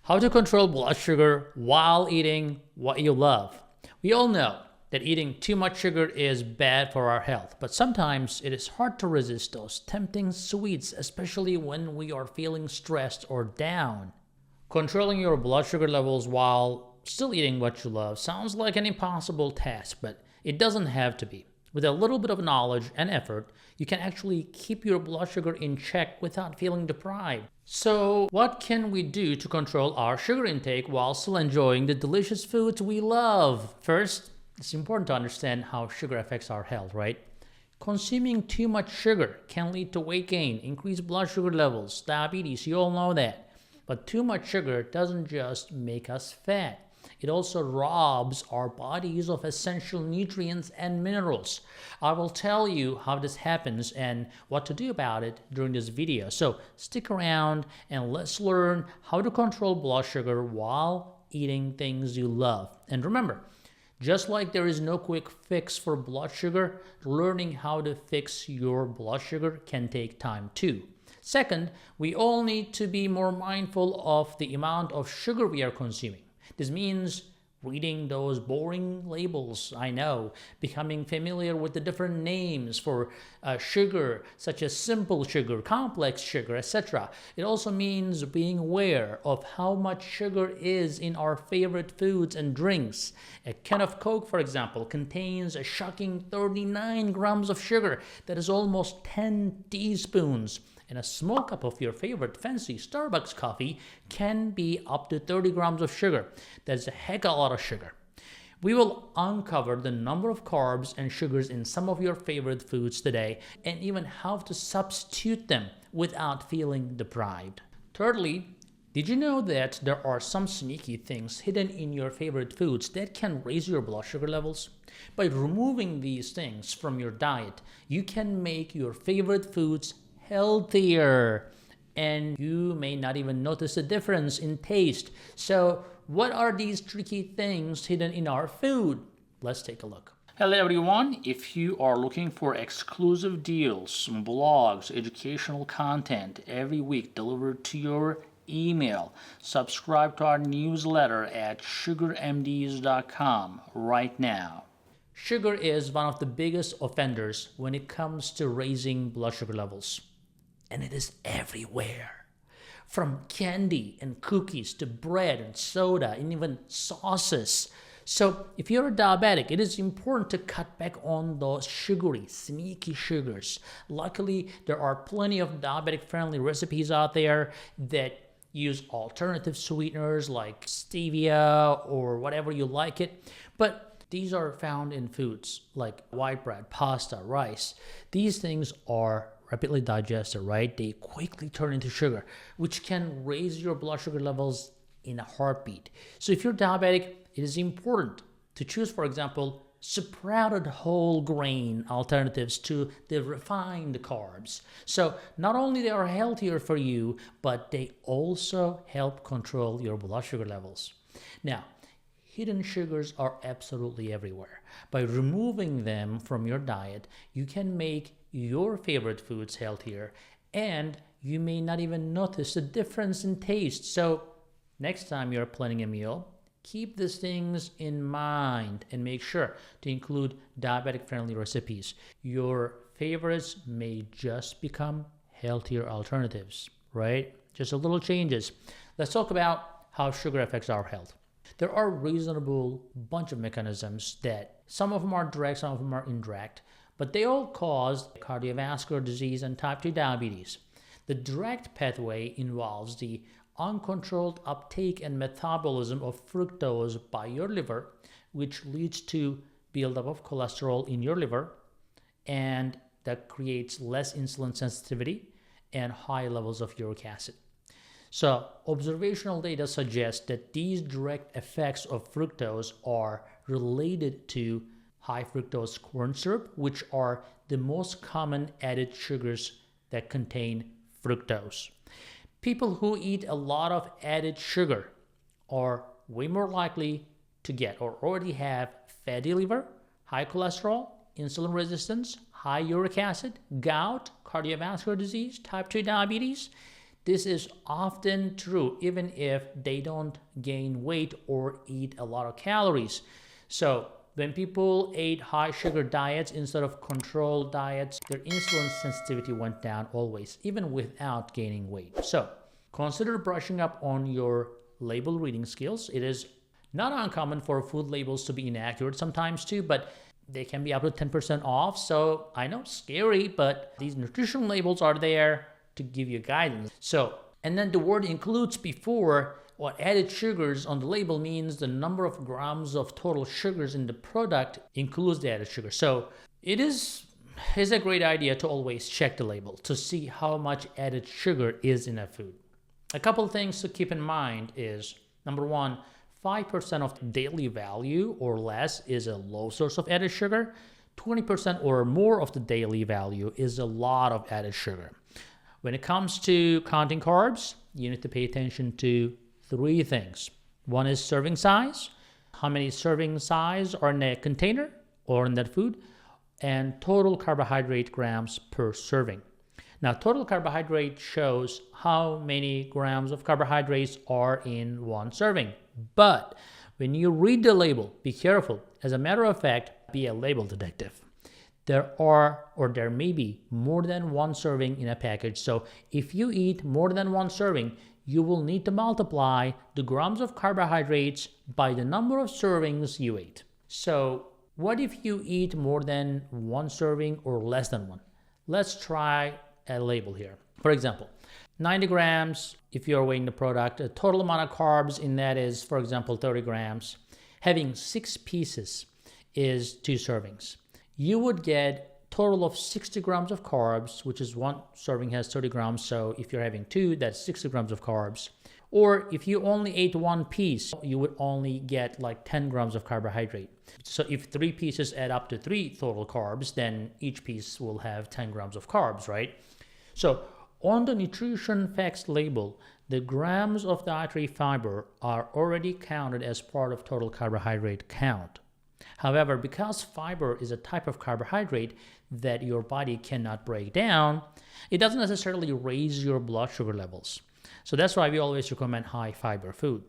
How to control blood sugar while eating what you love. We all know that eating too much sugar is bad for our health, but sometimes it is hard to resist those tempting sweets, especially when we are feeling stressed or down. Controlling your blood sugar levels while still eating what you love sounds like an impossible task, but it doesn't have to be. With a little bit of knowledge and effort, you can actually keep your blood sugar in check without feeling deprived. So, what can we do to control our sugar intake while still enjoying the delicious foods we love? First, it's important to understand how sugar affects our health, right? Consuming too much sugar can lead to weight gain, increased blood sugar levels, diabetes, you all know that. But too much sugar doesn't just make us fat. It also robs our bodies of essential nutrients and minerals. I will tell you how this happens and what to do about it during this video. So stick around and let's learn how to control blood sugar while eating things you love. And remember, just like there is no quick fix for blood sugar, learning how to fix your blood sugar can take time too. Second, we all need to be more mindful of the amount of sugar we are consuming. This means reading those boring labels, I know, becoming familiar with the different names for sugar, such as simple sugar, complex sugar, etc. It also means being aware of how much sugar is in our favorite foods and drinks. A can of Coke, for example, contains a shocking 39 grams of sugar. That is almost 10 teaspoons. And a small cup of your favorite fancy Starbucks coffee can be up to 30 grams of sugar. That's a heck of a lot of sugar. We will uncover the number of carbs and sugars in some of your favorite foods today, and even how to substitute them without feeling deprived. Thirdly, did you know that there are some sneaky things hidden in your favorite foods that can raise your blood sugar levels? By removing these things from your diet, you can make your favorite foods healthier, and you may not even notice a difference in taste. So what are these tricky things hidden in our food? Let's take a look. Hello everyone, if you are looking for exclusive deals, blogs, educational content every week delivered to your email, subscribe to our newsletter at SugarMDs.com right now. Sugar is one of the biggest offenders when it comes to raising blood sugar levels. And it is everywhere. From candy and cookies to bread and soda and even sauces. So if you're a diabetic, it is important to cut back on those sugary, sneaky sugars. Luckily, there are plenty of diabetic-friendly recipes out there that use alternative sweeteners like stevia or whatever you like it. But these are found in foods like white bread, pasta, rice. These things are rapidly digested, right? They quickly turn into sugar, which can raise your blood sugar levels in a heartbeat. So if you're diabetic, it is important to choose, for example, sprouted whole grain alternatives to the refined carbs. So not only they are healthier for you, but they also help control your blood sugar levels. Now, hidden sugars are absolutely everywhere. By removing them from your diet, you can make your favorite foods healthier, and you may not even notice the difference in taste. So next time you're planning a meal, keep these things in mind and make sure to include diabetic-friendly recipes. Your favorites may just become healthier alternatives, right? Just a little changes. Let's talk about how sugar affects our health. There are a reasonable bunch of mechanisms that some of them are direct, some of them are indirect, but they all cause cardiovascular disease and type 2 diabetes. The direct pathway involves the uncontrolled uptake and metabolism of fructose by your liver, which leads to buildup of cholesterol in your liver, and that creates less insulin sensitivity and high levels of uric acid. So observational data suggests that these direct effects of fructose are related to high fructose corn syrup, which are the most common added sugars that contain fructose. People who eat a lot of added sugar are way more likely to get or already have fatty liver, high cholesterol, insulin resistance, high uric acid, gout, cardiovascular disease, type 2 diabetes. this is often true even if they don't gain weight or eat a lot of calories. So when people ate high sugar diets instead of controlled diets, their insulin sensitivity went down always, even without gaining weight. So consider brushing up on your label reading skills. It is not uncommon for food labels to be inaccurate sometimes too, but they can be up to 10% off. So I know, scary, but these nutrition labels are there to give you guidance. So, and then the word includes before or added sugars on the label means the number of grams of total sugars in the product includes the added sugar. So it is a great idea to always check the label to see how much added sugar is in a food. A couple of things to keep in mind is, number one, 5% of daily value or less is a low source of added sugar. 20% or more of the daily value is a lot of added sugar. When it comes to counting carbs, you need to pay attention to three things. One is serving size, how many serving size are in a container or in that food, and total carbohydrate grams per serving. Now, total carbohydrate shows how many grams of carbohydrates are in one serving. But when you read the label, be careful. As a matter of fact, be a label detective. There may be more than one serving in a package. So if you eat more than one serving, you will need to multiply the grams of carbohydrates by the number of servings you ate. So what if you eat more than one serving or less than one? Let's try a label here. For example, 90 grams, if you're weighing the product, a total amount of carbs in that is, for example, 30 grams. Having 6 pieces is 2 servings. You would get total of 60 grams of carbs, which is one serving has 30 grams. So if you're having 2, that's 60 grams of carbs. Or if you only ate one piece, you would only get like 10 grams of carbohydrate. So if 3 pieces add up to 3 total carbs, then each piece will have 10 grams of carbs, right? So on the nutrition facts label, the grams of dietary fiber are already counted as part of total carbohydrate count. However, because fiber is a type of carbohydrate that your body cannot break down, it doesn't necessarily raise your blood sugar levels. So that's why we always recommend high fiber food.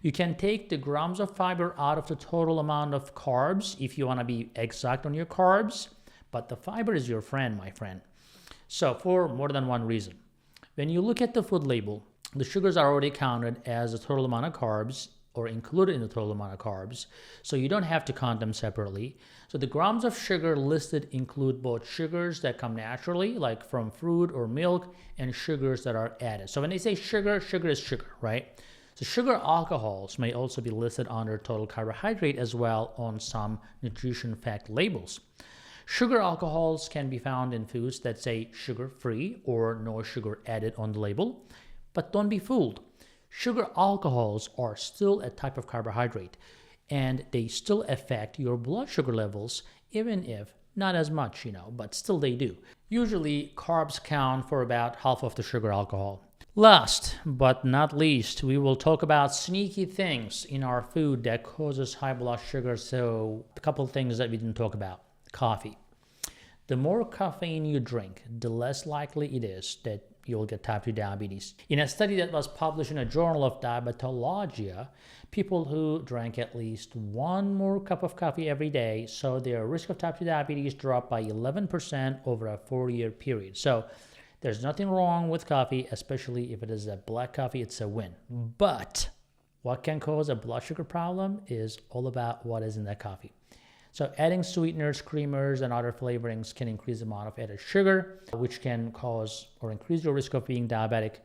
You can take the grams of fiber out of the total amount of carbs if you want to be exact on your carbs, but the fiber is your friend, my friend. So for more than one reason. When you look at the food label, the sugars are already counted as the total amount of carbs or included in the total amount of carbs, so you don't have to count them separately. So the grams of sugar listed include both sugars that come naturally, like from fruit or milk, and sugars that are added. So when they say sugar, sugar is sugar, right? So sugar alcohols may also be listed under total carbohydrate as well on some nutrition fact labels. Sugar alcohols can be found in foods that say sugar-free or no sugar added on the label, but don't be fooled. Sugar alcohols are still a type of carbohydrate, and they still affect your blood sugar levels, even if not as much, but still they do. Usually, carbs count for about half of the sugar alcohol. Last but not least, we will talk about sneaky things in our food that causes high blood sugar. So a couple of things that we didn't talk about. Coffee. The more caffeine you drink, the less likely it is that you'll get type 2 diabetes. In a study that was published in a journal of diabetology, people who drank at least one more cup of coffee every day saw their risk of type 2 diabetes drop by 11% over a 4-year period. So there's nothing wrong with coffee, especially if it is a black coffee, it's a win. But what can cause a blood sugar problem is all about what is in that coffee. So adding sweeteners, creamers, and other flavorings can increase the amount of added sugar, which can cause or increase your risk of being diabetic.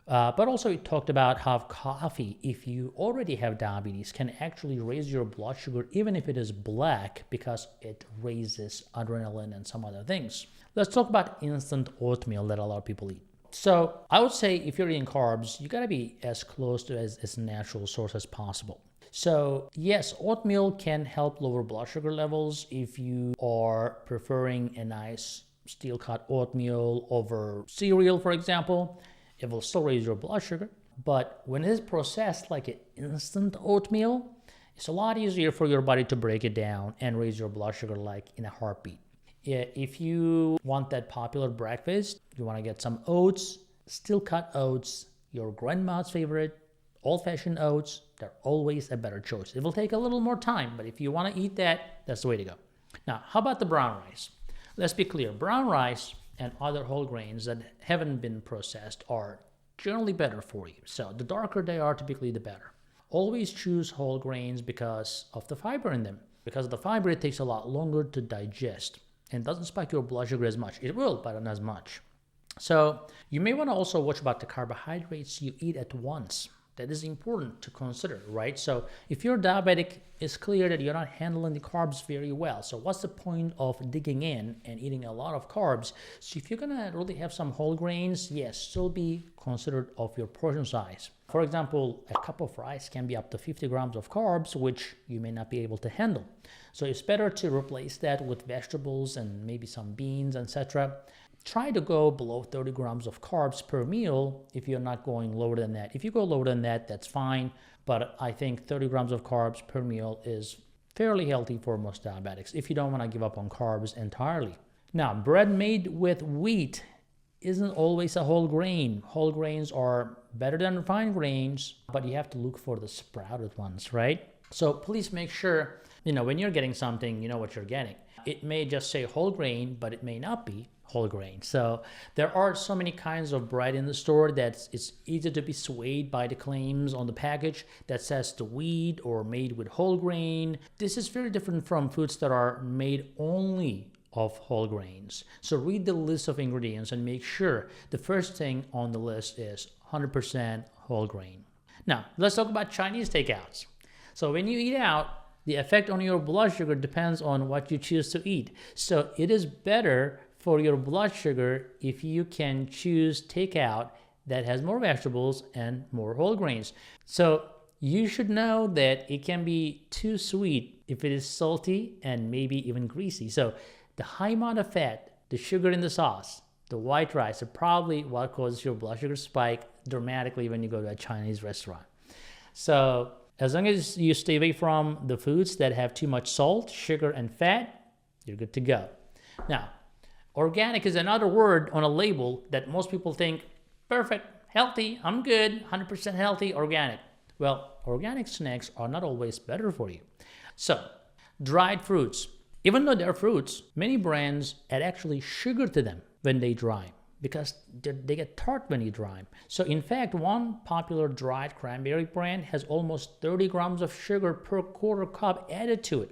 But also it talked about how coffee, if you already have diabetes, can actually raise your blood sugar even if it is black because it raises adrenaline and some other things. Let's talk about instant oatmeal that a lot of people eat. So I would say if you're eating carbs, you gotta be as close to as natural source as possible. So yes, oatmeal can help lower blood sugar levels if you are preferring a nice steel-cut oatmeal over cereal, for example. It will still raise your blood sugar. But when it is processed like an instant oatmeal, it's a lot easier for your body to break it down and raise your blood sugar like in a heartbeat. If you want that popular breakfast, you want to get some oats, Steel cut oats, your grandma's favorite, old-fashioned oats, they're always a better choice. It will take a little more time, but if you want to eat that, that's the way to go. Now, how about the brown rice? Let's be clear. Brown rice and other whole grains that haven't been processed are generally better for you. So the darker they are, typically the better. Always choose whole grains because of the fiber in them. Because of the fiber, it takes a lot longer to digest and doesn't spike your blood sugar as much. It will, but not as much. So you may want to also watch about the carbohydrates you eat at once. That is important to consider, right? So if you're diabetic, it's clear that you're not handling the carbs very well. So what's the point of digging in and eating a lot of carbs? So if you're gonna really have some whole grains, yes, still be considerate of your portion size. For example, a cup of rice can be up to 50 grams of carbs, which you may not be able to handle. So it's better to replace that with vegetables and maybe some beans, etc. Try to go below 30 grams of carbs per meal if you're not going lower than that. If you go lower than that, that's fine. But I think 30 grams of carbs per meal is fairly healthy for most diabetics if you don't want to give up on carbs entirely. Now, bread made with wheat isn't always a whole grain. Whole grains are better than refined grains, but you have to look for the sprouted ones, right? So please make sure, when you're getting something, you know what you're getting. It may just say whole grain, but it may not be whole grain. So there are so many kinds of bread in the store that it's easy to be swayed by the claims on the package that says the wheat or made with whole grain. This is very different from foods that are made only of whole grains. So read the list of ingredients and make sure the first thing on the list is 100% whole grain. Now, let's talk about Chinese takeouts. So when you eat out, the effect on your blood sugar depends on what you choose to eat. So it is better for your blood sugar if you can choose takeout that has more vegetables and more whole grains. So you should know that it can be too sweet if it is salty and maybe even greasy. So the high amount of fat, the sugar in the sauce, the white rice are probably what causes your blood sugar spike dramatically when you go to a Chinese restaurant. So as long as you stay away from the foods that have too much salt, sugar, and fat, you're good to go. Now, organic is another word on a label that most people think, perfect, healthy, I'm good, 100% healthy, organic. Well, organic snacks are not always better for you. So, dried fruits. Even though they're fruits, many brands add actually sugar to them when they dry because they get tart when you dry. So in fact, one popular dried cranberry brand has almost 30 grams of sugar per quarter cup added to it.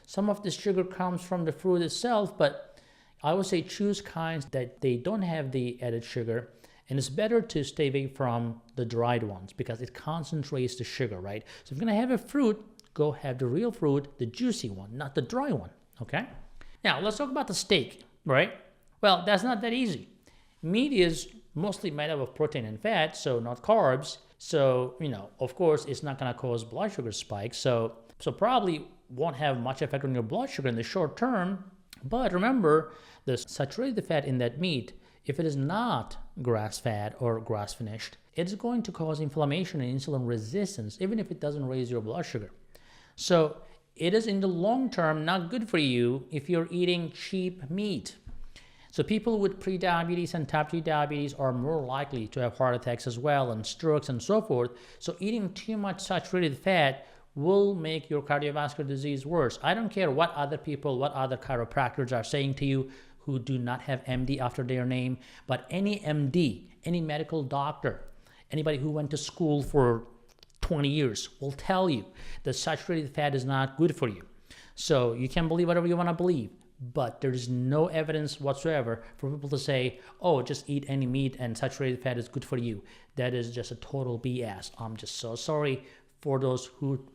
Some of this sugar comes from the fruit itself, but I would say choose kinds that they don't have the added sugar, and it's better to stay away from the dried ones because it concentrates the sugar, right? So if you're gonna have a fruit, go have the real fruit, the juicy one, not the dry one, okay? Now, let's talk about the steak, right? Well, that's not that easy. Meat is mostly made up of protein and fat, so not carbs. So, of course, it's not gonna cause blood sugar spikes. So probably won't have much effect on your blood sugar in the short term. But remember, the saturated fat in that meat, if it is not grass-fed or grass-finished, it's going to cause inflammation and insulin resistance, even if it doesn't raise your blood sugar. So it is in the long term not good for you if you're eating cheap meat. So people with prediabetes and type 2 diabetes are more likely to have heart attacks as well and strokes and so forth. So eating too much saturated fat will make your cardiovascular disease worse. I don't care what other people, what other chiropractors are saying to you who do not have MD after their name, but any MD, any medical doctor, anybody who went to school for 20 years will tell you that saturated fat is not good for you. So you can believe whatever you want to believe, but there is no evidence whatsoever for people to say, oh, just eat any meat and saturated fat is good for you. That is just a total BS. I'm just so sorry for those who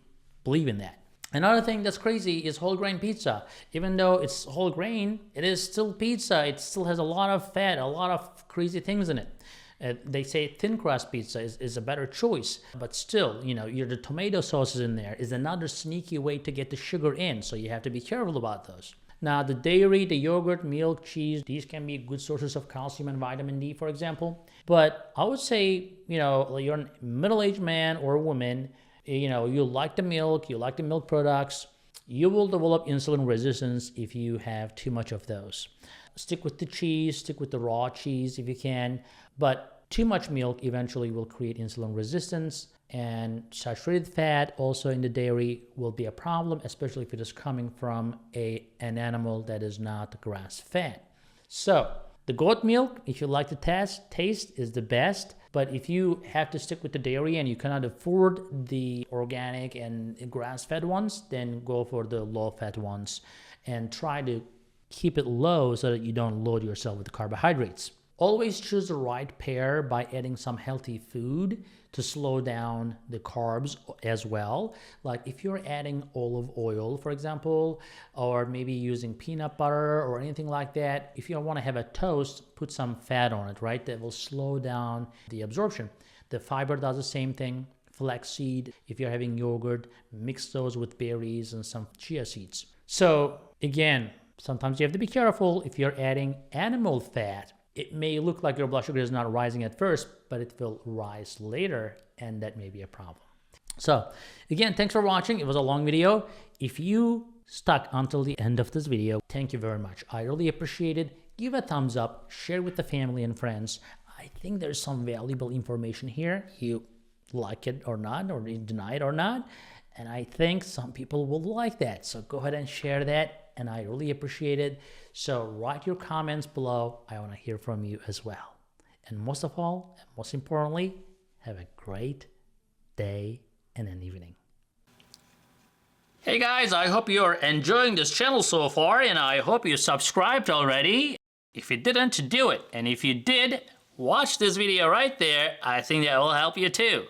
believe in that. Another thing that's crazy is whole grain pizza. Even though it's whole grain, it is still pizza. It still has a lot of fat, a lot of crazy things in it. They say thin crust pizza is a better choice, but still, the tomato sauces in there is another sneaky way to get the sugar in, so you have to be careful about those. Now, the dairy, the yogurt, milk, cheese, these can be good sources of calcium and vitamin D, for example. But I would say, you're a middle-aged man or woman, you like the milk, you like the milk products, you will develop insulin resistance if you have too much of those. Stick with the cheese, stick with the raw cheese if you can, but Too much milk eventually will create insulin resistance, and saturated fat also in the dairy will be a problem, especially if it is coming from an animal that is not grass-fed. So the goat milk, if you like the taste is the best. But if you have to stick with the dairy and you cannot afford the organic and grass-fed ones, then go for the low-fat ones and try to keep it low so that you don't load yourself with carbohydrates. Always choose the right pair by adding some healthy food to slow down the carbs as well. Like if you're adding olive oil, for example, or maybe using peanut butter or anything like that, if you want to have a toast, put some fat on it, right? That will slow down the absorption. The fiber does the same thing. Flaxseed, if you're having yogurt, mix those with berries and some chia seeds. So again, sometimes you have to be careful if you're adding animal fat. It may look like your blood sugar is not rising at first, but it will rise later, and that may be a problem. So again, thanks for watching. It was a long video. If you stuck until the end of this video, thank you very much. I really appreciate it. Give a thumbs up, share with the family and friends. I think there's some valuable information here. You like it or not, or deny it or not. And I think some people will like that. So go ahead and share that, and I really appreciate it. So write your comments below. I want to hear from you as well. And most of all, and most importantly, have a great day and an evening. Hey guys, I hope you're enjoying this channel so far, and I hope you subscribed already. If you didn't, do it. And if you did, watch this video right there. I think that will help you too.